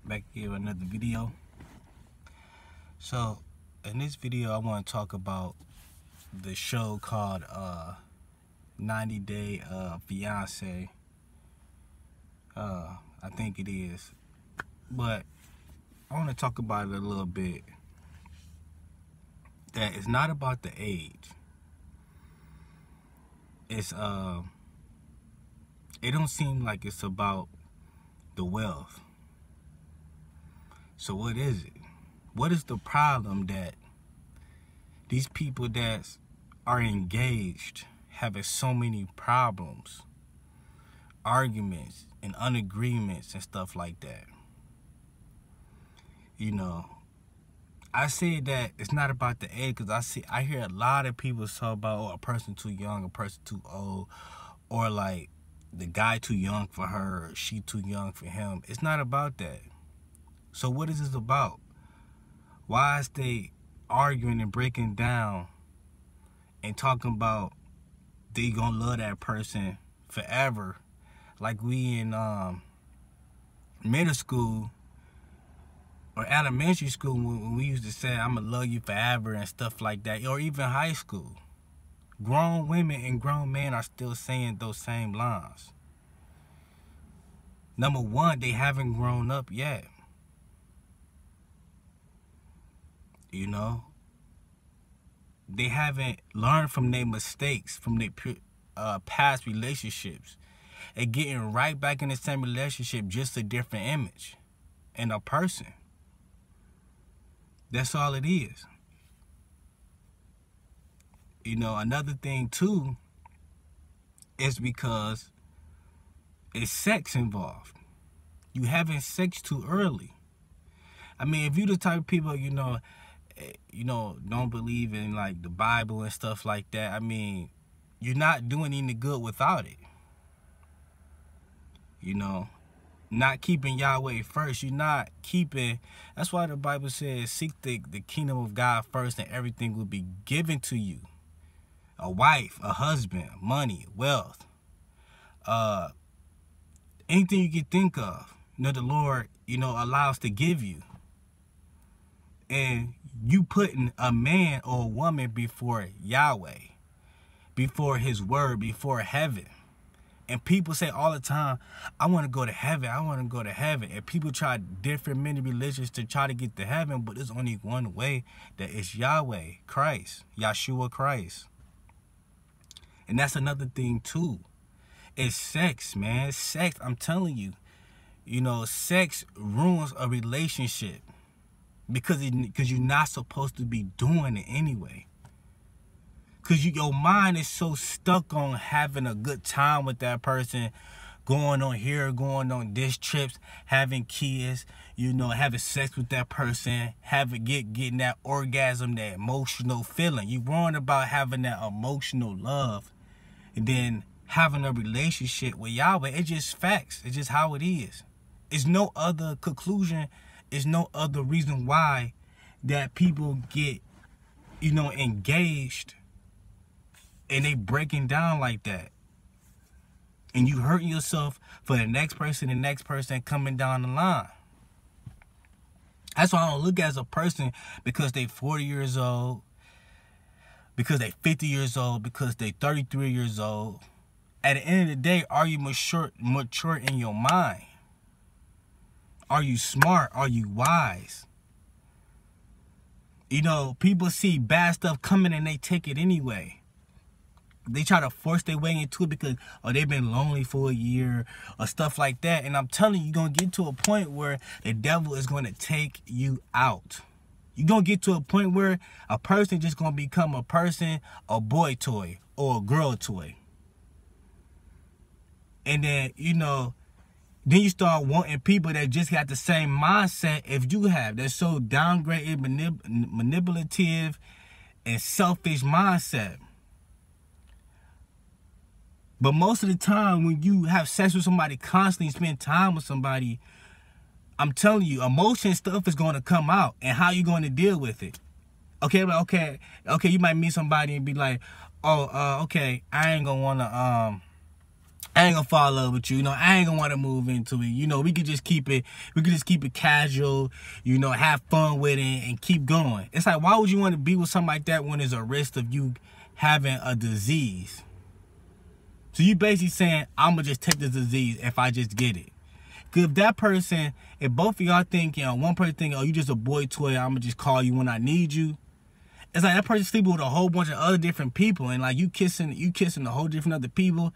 back here with another video. So in this video I want to talk about the show called 90 Day Fiancé. I think it is, but I want to talk about it a little bit. That it's not about the age. It's it don't seem like it's about the wealth. So what is it? What is the problem that these people that are engaged having so many problems, arguments and unagreements and stuff like that? You know, I say that it's not about the age because I hear a lot of people talk about a person too young, a person too old, or like the guy too young for her, or she too young for him. It's not about that. So what is this about? Why is they arguing and breaking down and talking about they gonna love that person forever? Like we in middle school or elementary school when we used to say, I'm gonna love you forever and stuff like that, or even high school. Grown women and grown men are still saying those same lines. Number one, they haven't grown up yet. You know? They haven't learned from their mistakes, from their past relationships. And getting right back in the same relationship, just a different image and a person. That's all it is. You know, another thing too is because it's sex involved. You having sex too early. I mean, if you the type of people, you know, don't believe in like the Bible and stuff like that, I mean, you're not doing any good without it. You know, not keeping Yahweh first. You're not keeping. That's why the Bible says, seek the kingdom of God first and everything will be given to you. A wife, a husband, money, wealth, anything you can think of, you know, the Lord, you know, allows to give you. And you putting a man or a woman before Yahweh, before his word, before heaven. And people say all the time, I want to go to heaven, I want to go to heaven. And people try different many religions to try to get to heaven, but there's only one way, that is Yahweh, Christ, Yahshua Christ. And that's another thing too. It's sex, man. Sex, I'm telling you. You know, sex ruins a relationship. Because you're not supposed to be doing it anyway. Because your mind is so stuck on having a good time with that person. Going on here, going on this trips, having kids, you know, having sex with that person, getting that orgasm, that emotional feeling. You worrying about having that emotional love. And then having a relationship with Yahweh. It's just facts. It's just how it is. It's no other conclusion. It's no other reason why that people get, you know, engaged and they breaking down like that. And you hurting yourself for the next person coming down the line. That's why I don't look at as a person because they 40 years old, because they 50 years old, because they 33 years old. At the end of the day, are you mature in your mind? Are you smart? Are you wise? You know, people see bad stuff coming and they take it anyway. They try to force their way into it because, oh, they've been lonely for a year or stuff like that. And I'm telling you, you're going to get to a point where the devil is going to take you out. You're going to get to a point where a person just going to become a person, a boy toy or a girl toy. And then, you know, then you start wanting people that just got the same mindset if you have. They're so downgraded, manipulative, and selfish mindset. But most of the time when you have sex with somebody, constantly spend time with somebody, I'm telling you, emotion stuff is going to come out. And how you going to deal with it? Okay, you might meet somebody and be like, oh, okay, I ain't going to want to, I ain't gonna fall in love with you. You know, I ain't gonna want to move into it. You know, we could just keep it casual, you know, have fun with it and keep going. It's like, why would you want to be with something like that when there's a risk of you having a disease? So you basically saying, I'm gonna just take the disease if I just get it. Because if that person, if both of y'all thinking, or one person thinking, oh, you just a boy toy, I'm gonna just call you when I need you. It's like that person sleeping with a whole bunch of other different people, and like you kissing a whole different other people.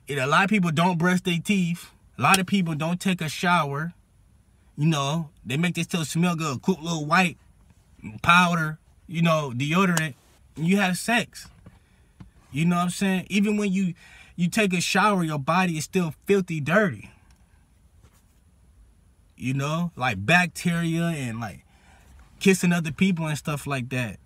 A lot of people don't brush their teeth. A lot of people don't take a shower. You know, they make themselves smell good. Quick little white powder, you know, deodorant. And you have sex. You know what I'm saying? Even when you take a shower, your body is still filthy dirty. You know, like bacteria and like kissing other people and stuff like that.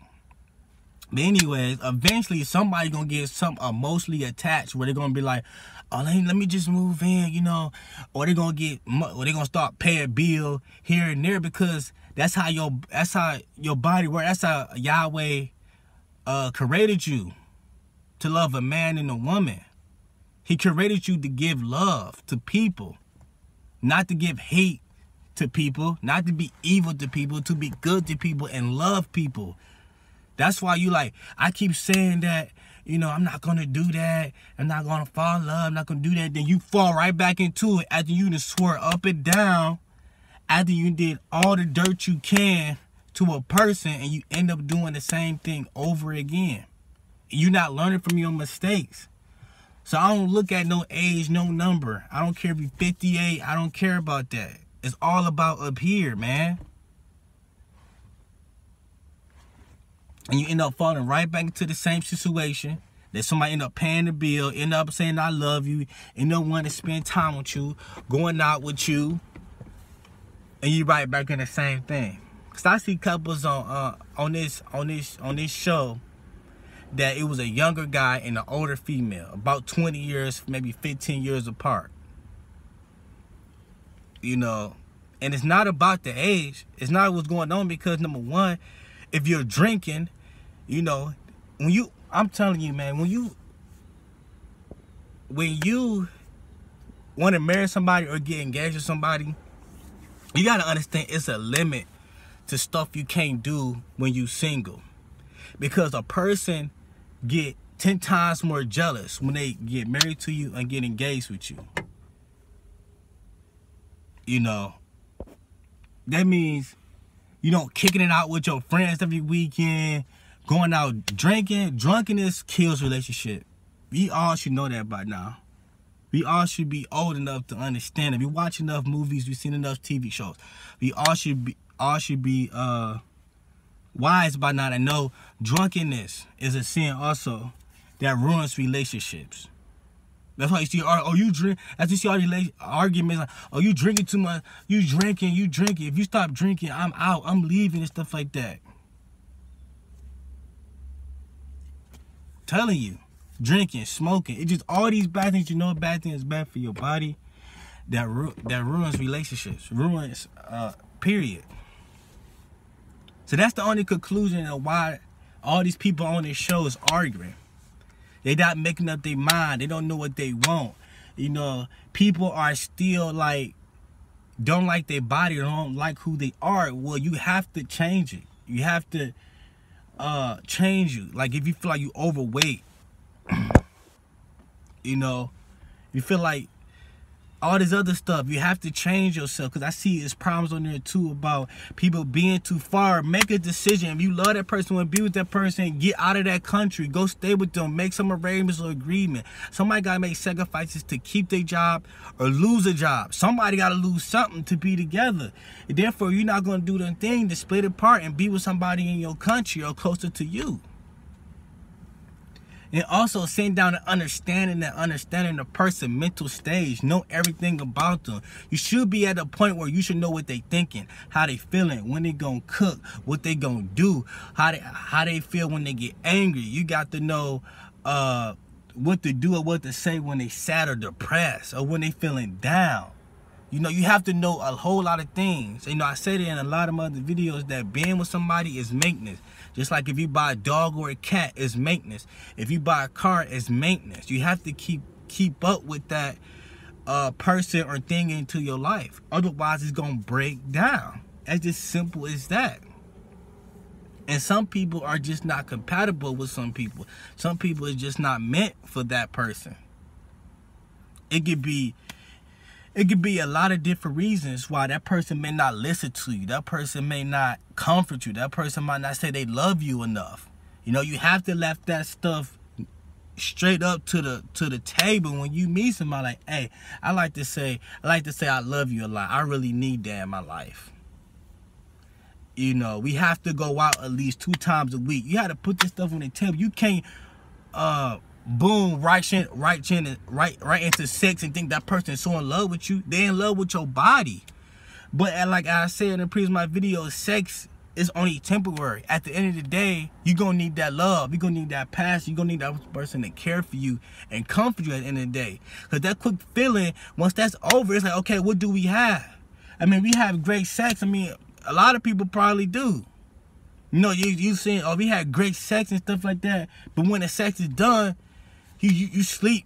But anyways, eventually somebody gonna get emotionally attached where they're gonna be like, oh, let me just move in, you know, or they're gonna start paying bill here and there, because that's how your body works. That's how Yahweh created you, to love a man and a woman. He created you to give love to people, not to give hate to people, not to be evil to people, to be good to people and love people. That's why you like, I keep saying that, you know, I'm not going to do that. I'm not going to fall in love. I'm not going to do that. Then you fall right back into it after you just swore up and down, after you did all the dirt you can to a person, and you end up doing the same thing over again. You're not learning from your mistakes. So I don't look at no age, no number. I don't care if you're 58. I don't care about that. It's all about up here, man. And you end up falling right back into the same situation. That somebody end up paying the bill, end up saying I love you, end up wanting to spend time with you, going out with you, and you right back in the same thing. Cause I see couples on this show that it was a younger guy and an older female, about 20 years, maybe 15 years apart. You know, and it's not about the age. It's not what's going on, because number one, if you're drinking, you know, I'm telling you, man, when you want to marry somebody or get engaged with somebody, you got to understand it's a limit to stuff you can't do when you single. Because a person get 10 times more jealous when they get married to you and get engaged with you. You know, that means, you know, kicking it out with your friends every weekend, going out drinking. Drunkenness kills relationship. We all should know that by now. We all should be old enough to understand it. We watch enough movies, we've seen enough TV shows. We all should be wise by now to know drunkenness is a sin also that ruins relationships. That's why you see, oh, you drink. As you see all these arguments, like, oh, you drinking too much. You drinking. If you stop drinking, I'm out. I'm leaving and stuff like that. Telling you, drinking, smoking, it's just all these bad things. You know, bad thing is bad for your body. That ruins relationships. Ruins, period. So that's the only conclusion of why all these people on this show is arguing. They not making up their mind. They don't know what they want. You know, people are still like, don't like their body, or don't like who they are. Well, you have to change it. You have to change you. Like if you feel like you overweight, you know, you feel like all this other stuff, you have to change yourself. Because I see there's problems on there too about people being too far. Make a decision. If you love that person, want to be with that person, get out of that country. Go stay with them. Make some arrangements or agreement. Somebody got to make sacrifices to keep their job or lose a job. Somebody got to lose something to be together. And therefore, you're not going to do the thing to split apart and be with somebody in your country or closer to you. And also sitting down and understanding the person's mental stage. Know everything about them. You should be at a point where you should know what they thinking, how they feeling, when they gonna cook, what they gonna do, how they feel when they get angry. You got to know what to do or what to say when they sad or depressed or when they feeling down. You know, you have to know a whole lot of things. You know, I said it in a lot of my other videos that being with somebody is maintenance. Just like if you buy a dog or a cat, it's maintenance. If you buy a car, it's maintenance. You have to keep keep up with that person or thing into your life. Otherwise, it's gonna break down. It's just simple as that. And some people are just not compatible with some people. Some people is just not meant for that person. It could be a lot of different reasons why that person may not listen to you. That person may not comfort you. That person might not say they love you enough. You know, you have to let that stuff straight up to the table when you meet somebody. Like, hey, I like to say I love you a lot. I really need that in my life. You know, we have to go out at least 2 times a week. You got to put this stuff on the table. You can't boom right into sex and think that person is so in love with you. They're in love with your body. But like I said in the previous my video, sex is only temporary. At the end of the day, you're gonna need that love. You're gonna need that passion. You're gonna need that person to care for you and comfort you at the end of the day. Because that quick feeling, once that's over, it's like, okay, what do we have? I mean, we have great sex. I mean, a lot of people probably do. You know, you saying, oh, we had great sex and stuff like that. But when the sex is done, you sleep.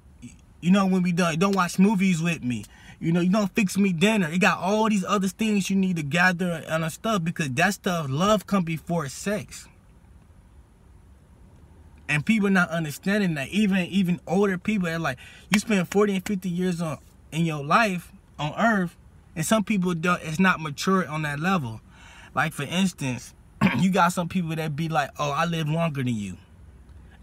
You know, when we done, you don't watch movies with me. You know, you don't fix me dinner. You got all these other things you need to gather and stuff, because that stuff, love comes before sex. And people not understanding that. Even older people are like, you spend 40 and 50 years in your life on earth, and some people don't, it's not mature on that level. Like, for instance, you got some people that be like, oh, I live longer than you.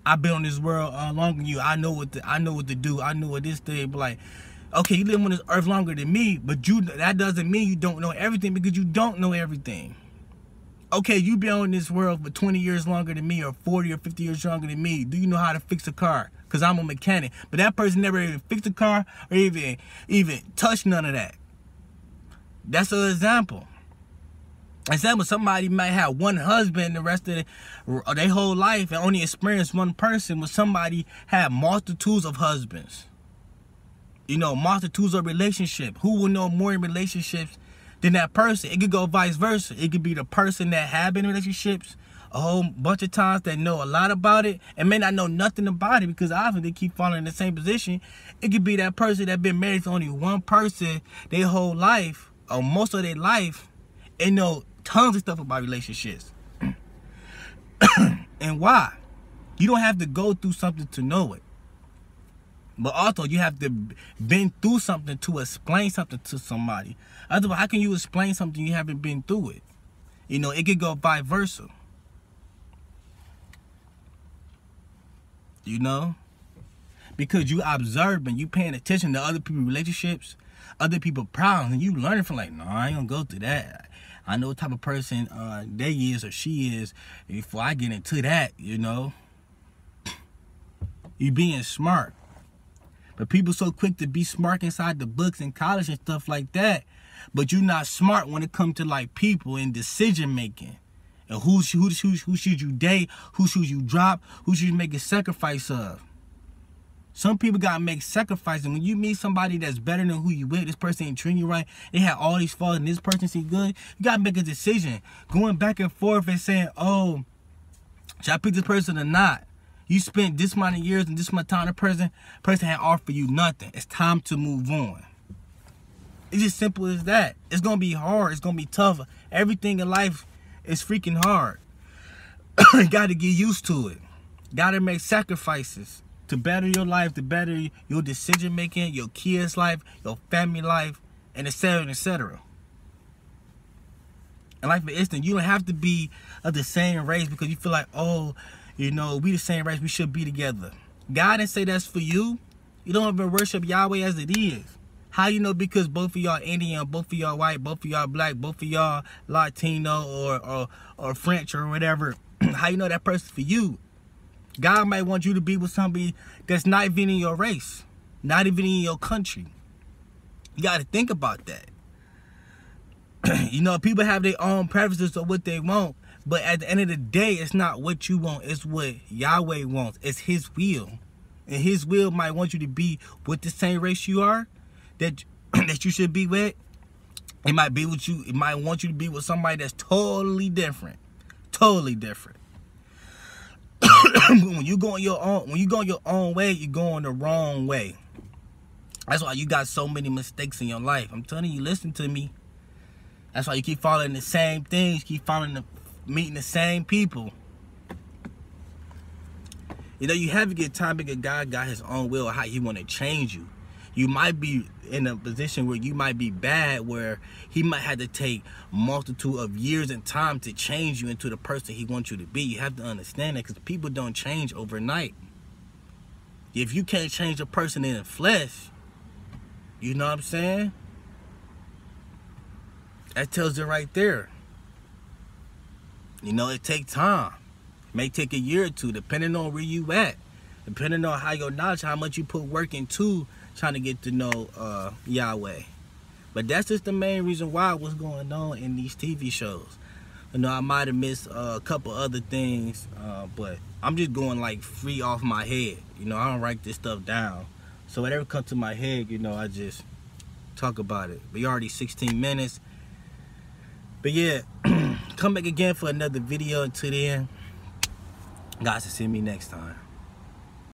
I've been on this world longer than you. I know what to do. I know what this thing. But like, okay, you live on this earth longer than me, but that doesn't mean you don't know everything, because you don't know everything. Okay, you been on this world for 20 years longer than me, or 40 or 50 years longer than me. Do you know how to fix a car? Because I'm a mechanic. But that person never even fixed a car or even touched none of that. That's an example. Example, somebody might have one husband the rest of their whole life and only experience one person, but somebody had multitudes of husbands. You know, multitudes of relationships. Who will know more in relationships than that person? It could go vice versa. It could be the person that have been in relationships a whole bunch of times, that know a lot about it and may not know nothing about it, because often they keep falling in the same position. It could be that person that been married to only one person their whole life, or most of their life, and know tons of stuff about relationships. And why? You don't have to go through something to know it. But also, you have to been through something to explain something to somebody. Otherwise, how can you explain something you haven't been through it? You know, it could go vice versa. You know? Because you observing, you paying attention to other people's relationships, other people's problems, and you learning from like, no, I ain't gonna go through that. I know what type of person they is or she is before I get into that, you know? You being smart. But people so quick to be smart inside the books in college and stuff like that, but you're not smart when it comes to like people and decision making. And who should you date, who should you drop, who should you make a sacrifice of. Some people gotta make sacrifices. When you meet somebody that's better than who you with, this person ain't treating you right, they have all these faults and this person seems good, you gotta make a decision. Going back and forth and saying, oh, should I pick this person or not? You spent this amount of years and this amount of time, the person had offered you nothing. It's time to move on. It's just simple as that. It's gonna be hard, it's gonna be tough. Everything in life is freaking hard. You gotta get used to it. Gotta make sacrifices to better your life, to better your decision making, your kids' life, your family life, and etc. etc. And like for instance, you don't have to be of the same race because you feel like, oh, you know, we the same race, we should be together. God didn't say that's for you. You don't even worship Yahweh as it is. How you know? Because both of y'all Indian, both of y'all white, both of y'all black, both of y'all Latino or French or whatever. How you know that person's for you? God might want you to be with somebody that's not even in your race, not even in your country. You got to think about that. You know, people have their own preferences of what they want, but at the end of the day, it's not what you want, it's what Yahweh wants. It's His will. And His will might want you to be with the same race you are, that you should be with. It might be with you, it might want you to be with somebody that's totally different. Totally different. When you go your own way, you're going the wrong way. That's why you got so many mistakes in your life. I'm telling you, listen to me. That's why you keep following the same things, meeting the same people. You know, you have to get time because God got his own will of how he want to change you. You might be in a position where you might be bad, where he might have to take multitude of years and time to change you into the person he wants you to be. You have to understand that, because people don't change overnight. If you can't change a person in the flesh, you know what I'm saying? That tells it right there. You know, it takes time. It may take a year or two, depending on where you at. Depending on how your knowledge, how much you put work into trying to get to know Yahweh. But that's just the main reason why what's going on in these TV shows. You know, I might have missed a couple other things, but I'm just going like free off my head. You know, I don't write this stuff down. So whatever comes to my head, you know, I just talk about it. But you're already 16 minutes. But yeah, come back again for another video. Until then, guys, see me next time.